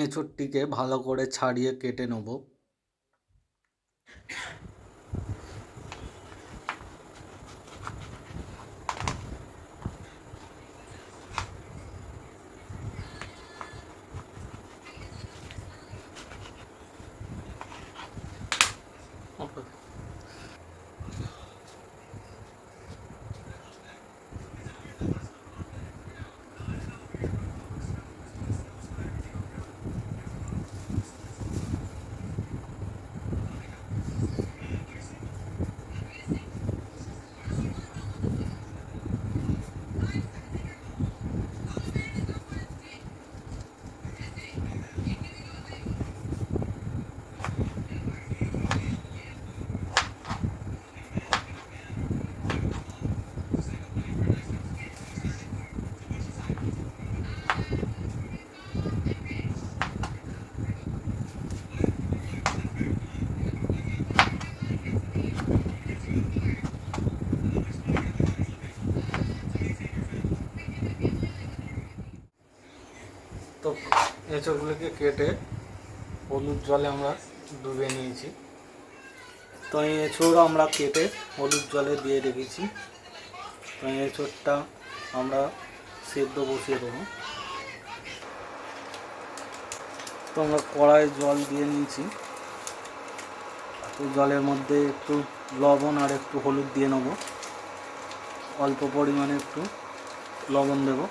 এঁচোড়টিকে ভালো করে ছাড়িয়ে কেটে নেব। তো এঁচোড়গুলোকে কেটে হলুদ জলে আমরা ডুবে নিয়েছি। তো এই এঁচোড় আমরা কেটে হলুদ জলে দিয়ে রেখেছি। তো এই এঁচোড়টা আমরা সেদ্ধ বসিয়ে দেবো। তো আমরা কড়াইয়ে জল দিয়ে নিয়েছি। তো জলের মধ্যে একটু লবণ আর একটু হলুদ দিয়ে নেব। অল্প পরিমাণে একটু লবণ দেব।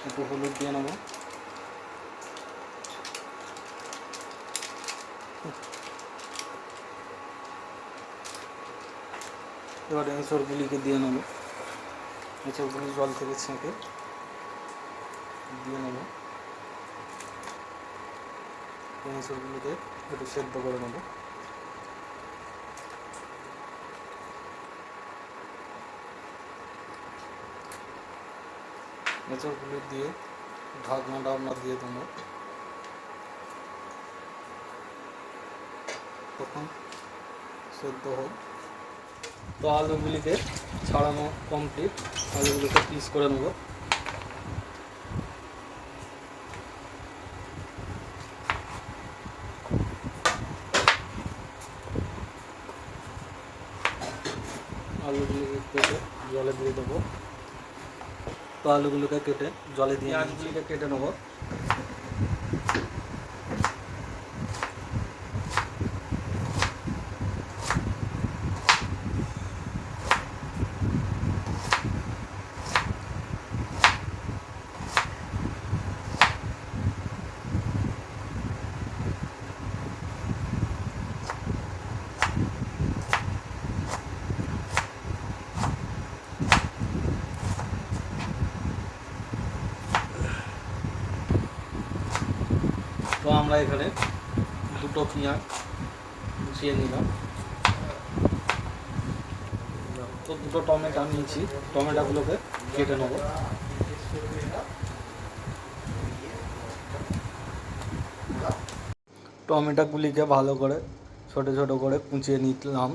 একটু হলুদ দিয়ে নেব। এবার এঁচোড়গুলিকে দিয়ে নেব। এঁচোড়গুলি জল থেকে ছেঁকে দিয়ে নেব। এঁচোড়গুলিকে একটু সেদ্ধ করে নেব। এঁচোড়গুলি দিয়ে ঢাকনাটা আমরা দিয়ে দেবো। তখন সেদ্ধ হোক। তো আলুগুলিকে ছাড়ানো কমপ্লিট। আলুগুলোকে পিস করে নেব। আলুগুলিকে কেটে জলে দিয়ে দেবো। তো আলুগুলোকে কেটে জলে দিয়ে পেঁয়াজগুলিকে কেটে নেব। তো আমরা এখানে দুটো পেঁয়াজ কুচিয়ে নিলাম। তো দুটো টমেটো নিয়েছি। টমেটোগুলোকে কেটে নেব। টমেটোগুলিকে ভালো করে ছোট ছোট করে কুচিয়ে নিলাম।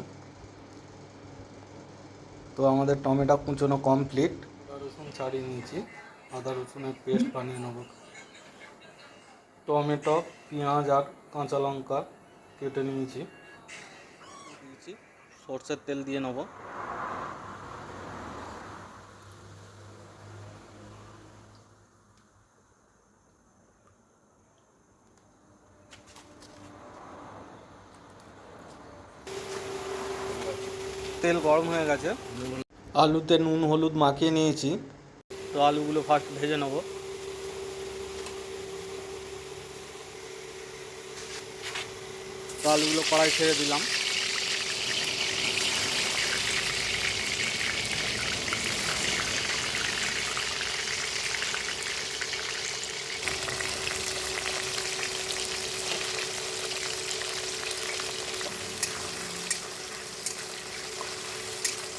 তো আমাদের টমেটো কুচোনো কমপ্লিট। আদা রসুন ছাড়িয়ে নিয়েছি। আদা রসুনের পেস্ট বানিয়ে নেব। টমেটো, পেঁয়াজ আর কাঁচা লঙ্কা কেটে নিয়েছি। সরষের তেল দিয়ে নেব। তেল গরম হয়ে গেছে। আলুতে নুন হলুদ মাখিয়ে নিয়েছি। তো আলুগুলো ফার্স্ট ভেজে নেব। তো আলুগুলো কড়াই ছেড়ে দিলাম।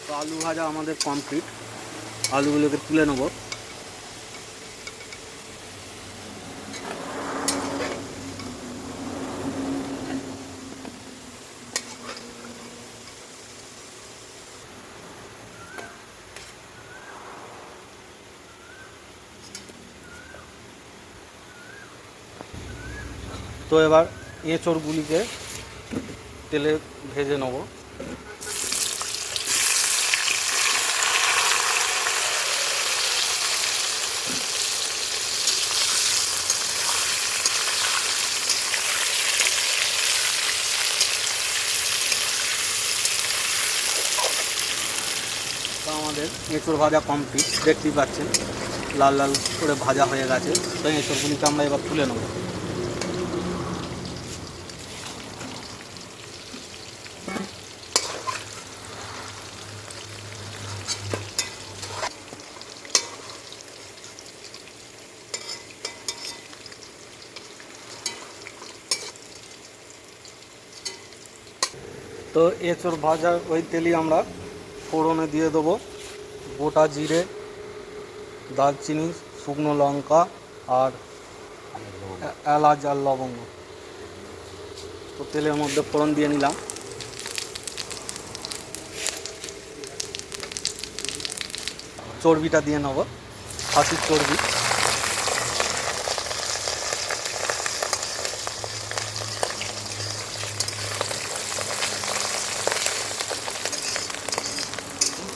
তো আলু ভাজা আমাদের কমপ্লিট। আলুগুলোকে তুলে নেব। তো এবার এঁচড়গুলিকে তেলে ভেজে নেব। তো আমাদের এঁচড় ভাজা কমপ্লিট, দেখতেই পাচ্ছেন লাল লাল করে ভাজা হয়ে গেছে। তো এঁচড়গুলিকে আমরা এবার তুলে নেব। তো এঁচড় ভাজার ওই তেলই আমরা ফোড়নে দিয়ে দেবো গোটা জিরে, দারচিনি, শুকনো লঙ্কা আর এলাচ আর লবঙ্গ। তো তেলের মধ্যে ফোড়ন দিয়ে নিলাম। চর্বিটা দিয়ে নেব, খাসির চর্বি।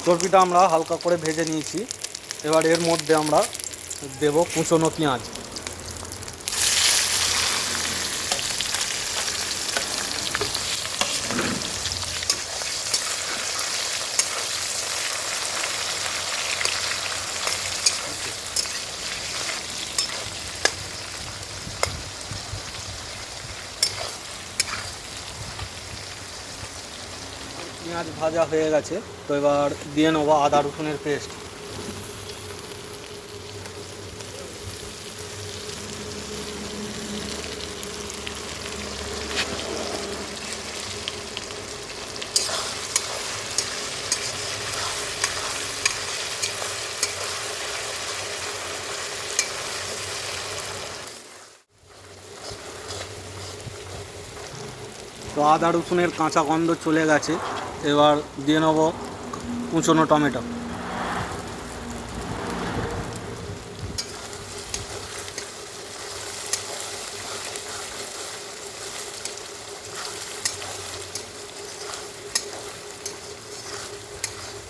চর্বিটা আমরা হালকা করে ভেজে নিয়েছি। এবার এর মধ্যে আমরা দেব কুচনো পেঁয়াজ। পেঁয়াজ ভাজা হয়ে গেছে, তো এবার দিয়ে নেবো আদা রসুনের পেস্ট। তো আদা রসুনের কাঁচা গন্ধ চলে গেছে, এবার দিয়ে নেব কুচনো টমেটো।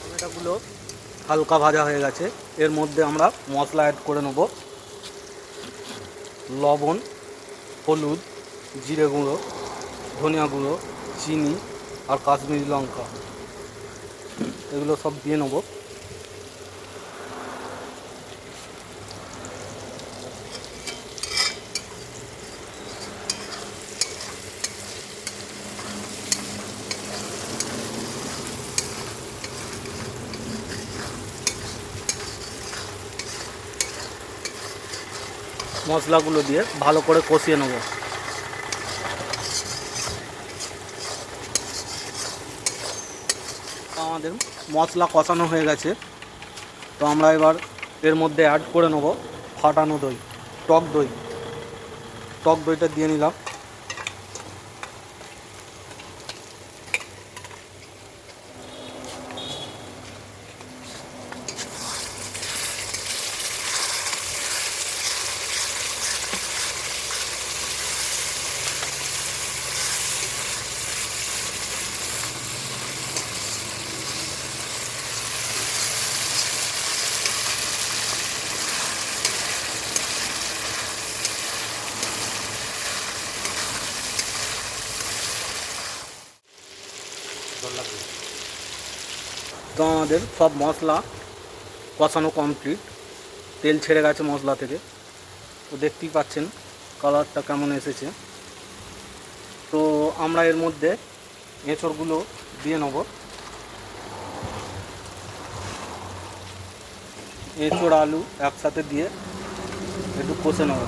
টমেটোগুলো হালকা ভাজা হয়ে গেছে, এর মধ্যে আমরা মশলা অ্যাড করে নেব। লবণ, হলুদ, জিরে গুঁড়ো, ধনিয়া গুঁড়ো, চিনি আর কাশ্মীরি লঙ্কা, এগুলো সব দিয়ে নেব। মশলাগুলো দিয়ে ভালো করে কষিয়ে নেব। আমাদের মশলা কষানো হয়ে গেছে, তো আমরা এবার এর মধ্যে অ্যাড করে নেব ফাটানো দই, টক দই। টক দইটা দিয়ে নিলাম। তো আমাদের সব মশলা কষানো কমপ্লিট, তেল ছেড়ে গেছে মশলা থেকে। তো দেখতেই পাচ্ছেন কালারটা কেমন এসেছে। তো আমরা এর মধ্যে এঁচড়গুলো দিয়ে নেব। এঁচড় আলু একসাথে দিয়ে একটু কষে নেব।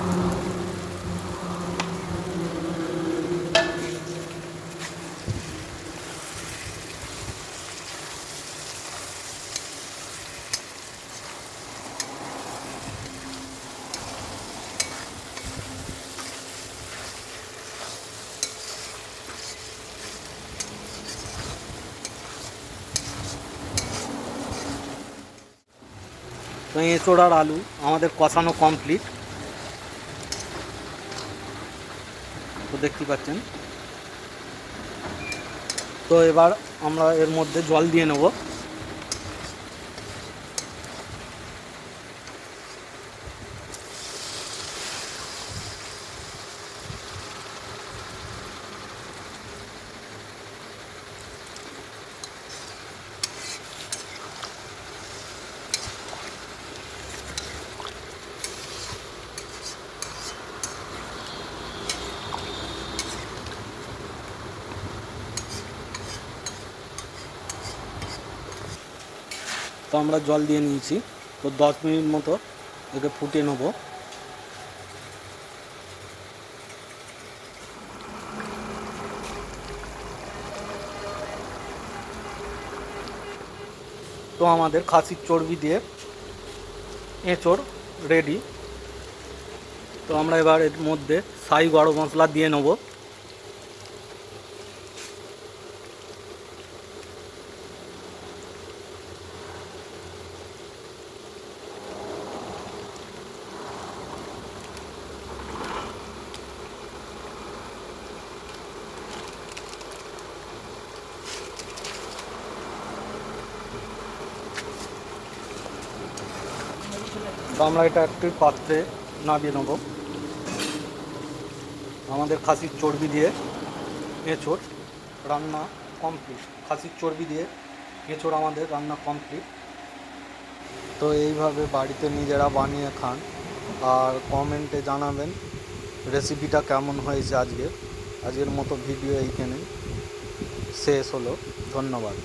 তো এঁচড় আর আলু আমাদের কষানো কমপ্লিট। তো দেখতে পাচ্ছেন। তো এবার আমরা এর মধ্যে জল দিয়ে নেব। তো আমরা জল দিয়ে নিয়েছি। তো 10 মিনিট মতো একে ফুটিয়ে নেব। তো আমাদের খাসির চর্বি দিয়ে এঁচোড় রেডি। তো আমরা এবার এর মধ্যে শাহি গরম মশলা দিয়ে নেব। তো আমরা এটা একটি পাত্রে নামিয়ে নেব। আমাদের খাসির চর্বি দিয়ে এঁচোড় রান্না কমপ্লিট। খাসির চর্বি দিয়ে এঁচোড় আমাদের রান্না কমপ্লিট। তো এইভাবে বাড়িতে নিজেরা বানিয়ে খান আর কমেন্টে জানাবেন রেসিপিটা কেমন হয়েছে। আজকের মতো ভিডিও এইখানে শেষ হলো। ধন্যবাদ।